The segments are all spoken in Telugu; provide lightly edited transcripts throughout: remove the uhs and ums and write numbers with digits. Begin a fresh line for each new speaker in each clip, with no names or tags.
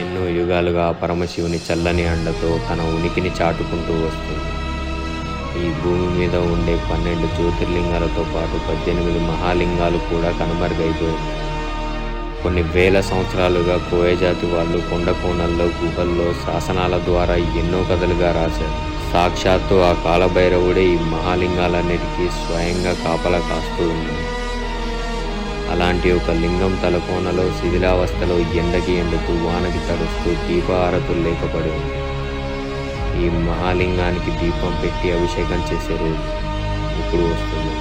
ఎన్నో యుగాలుగా పరమశివుని చల్లని అండతో తన ఉనికిని చాటుకుంటూ వస్తుంది. ఈ భూమి మీద ఉండే 12 జ్యోతిర్లింగాలతో పాటు 18 మహాలింగాలు కూడా కనుమరుగైపోయాయి. కొన్ని వేల సంవత్సరాలుగా కోయజాతి వాళ్ళు కొండ కోణల్లో, గుహల్లో శాసనాల ద్వారా ఎన్నో కథలుగా రాశారు. సాక్షాత్తు ఆ కాలభైరవుడే ఈ మహాలింగాలన్నిటికీ స్వయంగా కాపలా కాస్తూ ఉన్నాడు. అలాంటి ఒక లింగం తలకోనలో శిథిలావస్థలో ఎండకి ఎండుతూ, వానకి తడుస్తూ, దీపారతులు లేకపడి ఉంది. ఈ మహాలింగానికి దీపం పెట్టి అభిషేకం చేసే రోజు ఇప్పుడు వస్తుంది.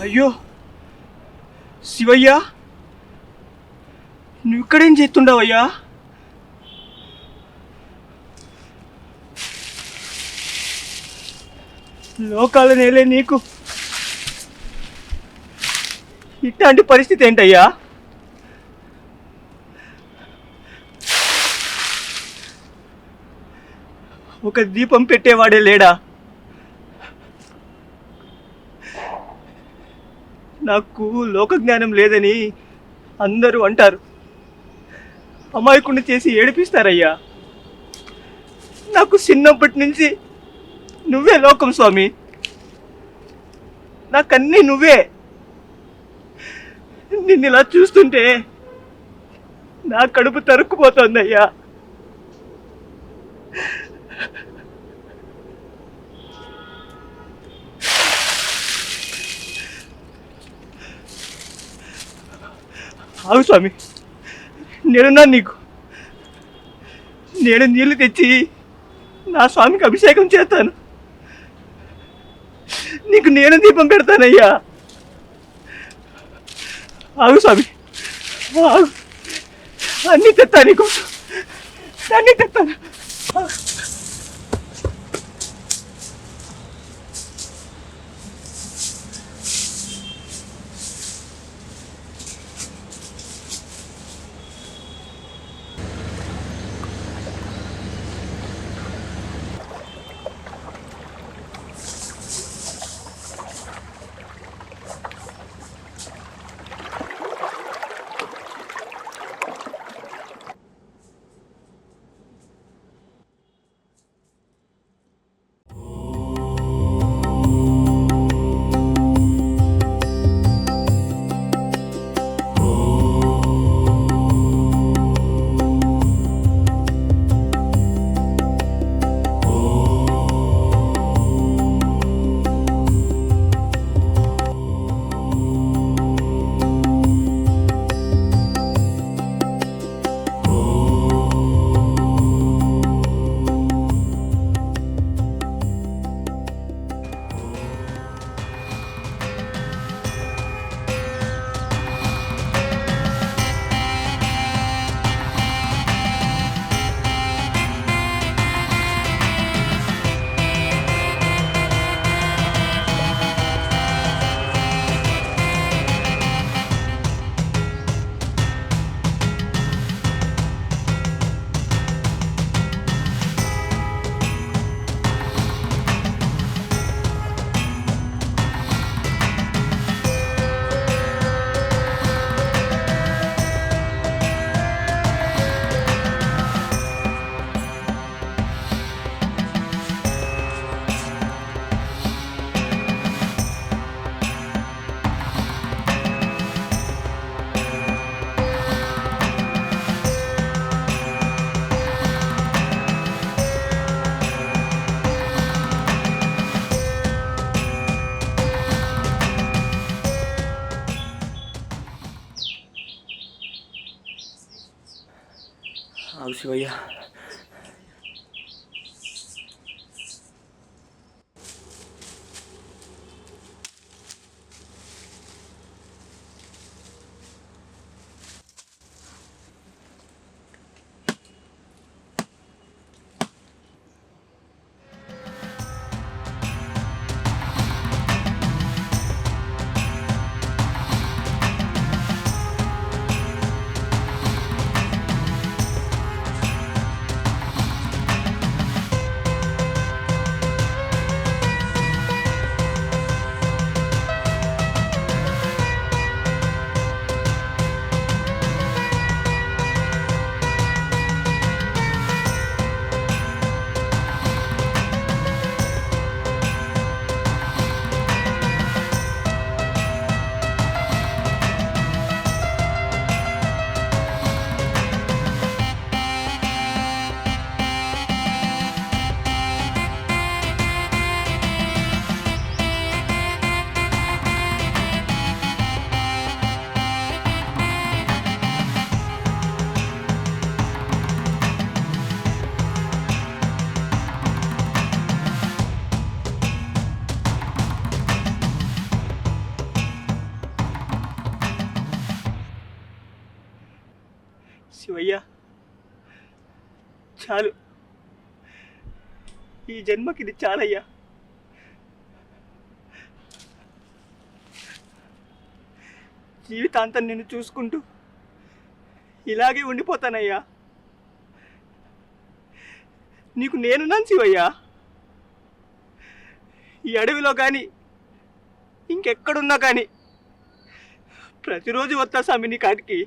అయ్యో శివయ్య, నువ్వు ఇక్కడేం చేస్తుండవయ్యా? లోకాల నేలే నీకు ఇట్లాంటి పరిస్థితి ఏంటయ్యా? ఒక దీపం పెట్టేవాడే లేడా? నాకు లోకజ్ఞానం లేదని అందరూ అంటారు. అమాయకుడిని చేసి ఏడిపిస్తారయ్యా. నాకు చిన్నప్పటి నుంచి నువ్వే లోకం స్వామి. నాకన్నీ నువ్వే. నిన్ను ఇలా చూస్తుంటే నా కడుపు తరుక్కుపోతుందయ్యా. ఆగు స్వామి, నేనున్నా నీకు. నేను నీళ్ళు తెచ్చి నా స్వామికి అభిషేకం చేస్తాను. నీకు నేను దీపం పెడతానయ్యా. ఆగు స్వామి, ఆగు. అన్నీ తెస్తా నీకు, అన్నీ తెస్తాను. ఆగు శివయ్య. శివయ్య, చాలు. ఈ జన్మకి ఇది చాలయ్యా. జీవితాంతం నిన్ను చూసుకుంటూ ఇలాగే ఉండిపోతానయ్యా. నీకు నేనున్నాను శివయ్యా. ఈ అడవిలో కానీ ఇంకెక్కడున్నా కానీ ప్రతిరోజు వస్తా స్వామి నీ కాడికి.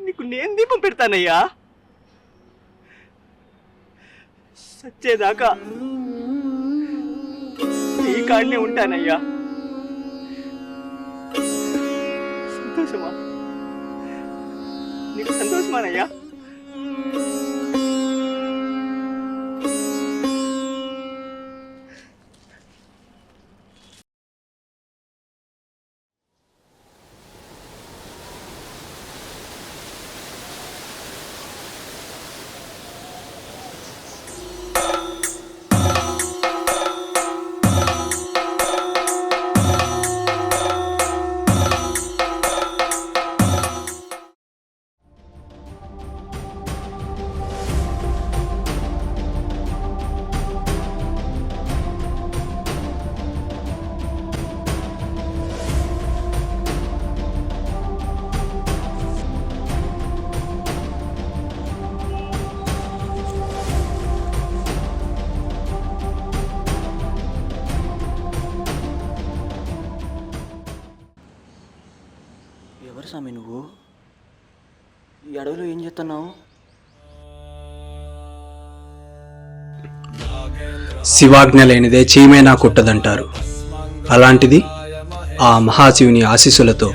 నీకు నేను దీపం పెడతానయ్యా. సచ్చేదాకా నీ కాడనే ఉంటానయ్యా. సంతోషమా? నీకు సంతోషమానయ్యా? ఎవరు స్వామి నువ్వు? ఈ అడవిలో ఏం చేస్తున్నావు?
శివాజ్ఞ లేనిదే చీమైనా కుట్టదంటారు. అలాంటిది ఆ మహాశివుని ఆశీస్సులతో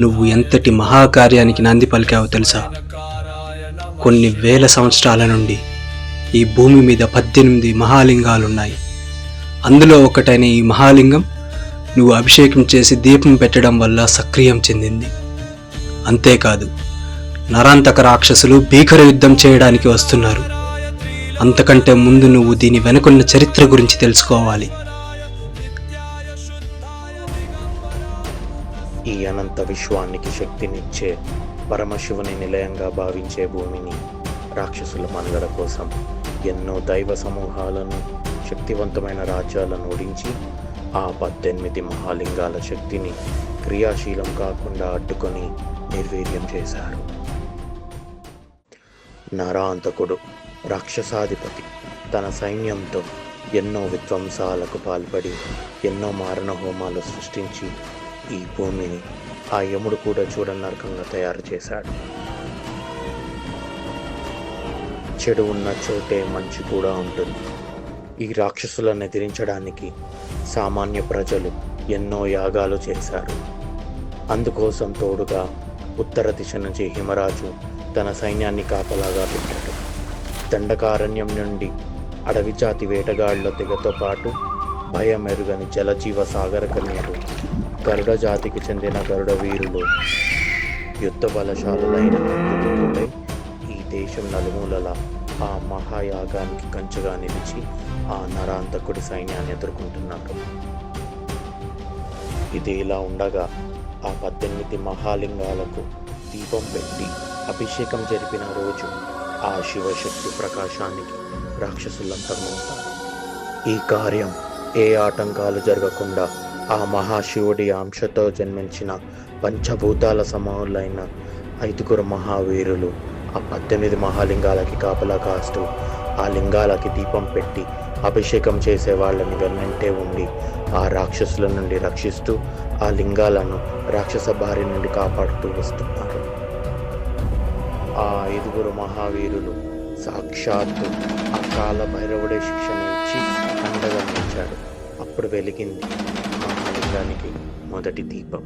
నువ్వు ఎంతటి మహాకార్యానికి నాంది పలికావో తెలుసా? కొన్ని వేల సంవత్సరాల నుండి ఈ భూమి మీద 18 మహాలింగాలున్నాయి. అందులో ఒకటైన ఈ మహాలింగం నువ్వు అభిషేకం చేసి దీపం పెట్టడం వల్ల సక్రియం చెందింది. అంతేకాదు, నరాంతక రాక్షసులు భీకర యుద్ధం చేయడానికి వస్తున్నారు. అంతకంటే ముందు నువ్వు దీని వెనుకున్న చరిత్ర గురించి తెలుసుకోవాలి.
ఈ అనంత విశ్వానికి శక్తినిచ్చే పరమశివుని నిలయంగా భావించే భూమిని రాక్షసుల మనుగడ కోసం ఎన్నో దైవ సమూహాలను, శక్తివంతమైన రాజ్యాలను ఓడించి ఆ 18 మహాలింగాల శక్తిని క్రియాశీలం కాకుండా అడ్డుకొని నిర్వీర్యం చేశారు. నరాంతకుడు రాక్షసాధిపతి తన సైన్యంతో ఎన్నో విధ్వంసాలకు పాల్పడి ఎన్నో మారణ హోమాలు సృష్టించి ఈ భూమిని ఆ యముడు కూడా చూడని నరకంగా తయారు చేశాడు. చెడు ఉన్న చోటే మంచి కూడా ఉంటుంది. ఈ రాక్షసులను ఎదిరించడానికి సామాన్య ప్రజలు ఎన్నో యాగాలు చేశారు. అందుకోసం తోడుగా ఉత్తర దిశ నుంచి హిమరాజు తన సైన్యాన్ని కాపలాగా పెట్టాడు. దండకారణ్యం నుండి అడవి జాతి వేటగాళ్ల తెగతో పాటు భయమెరుగని జలజీవ సాగర కన్యలు, గరుడ జాతికి చెందిన గరుడ వీరులు యుద్ధ బలశాలులైన భక్తులు తోడై ఈ దేశం నలుమూలల ఆ మహాయాగానికి కంచుగా నిలిచి ఆ నరాంతకుడి సైన్యాన్ని ఎదుర్కొంటున్నారు. ఇది ఇలా ఉండగా ఆ 18 మహాలింగాలకు దీపం పెట్టి అభిషేకం జరిపిన రోజు ఆ శివశక్తి ప్రకాశానికి రాక్షసులంతమవుతారు. ఈ కార్యం ఏ ఆటంకాలు జరగకుండా ఆ మహాశివుడి అంశతో జన్మించిన పంచభూతాల సమూహులైన 5 మహావీరులు ఆ 18 మహాలింగాలకి కాపలా కాస్తూ ఆ లింగాలకి దీపం పెట్టి అభిషేకం చేసే వాళ్ళని వెన్నంటే ఉండి ఆ రాక్షసుల నుండి రక్షిస్తూ ఆ లింగాలను రాక్షస బారి నుండి కాపాడుతూ వస్తున్నారు. ఆ 5 మహావీరులు సాక్షాత్తు ఆ కాల భైరవుడే శిక్షణ ఇచ్చి అండగా నిలిచాడు. అప్పుడు వెలిగింది మహాలింగానికి మొదటి దీపం.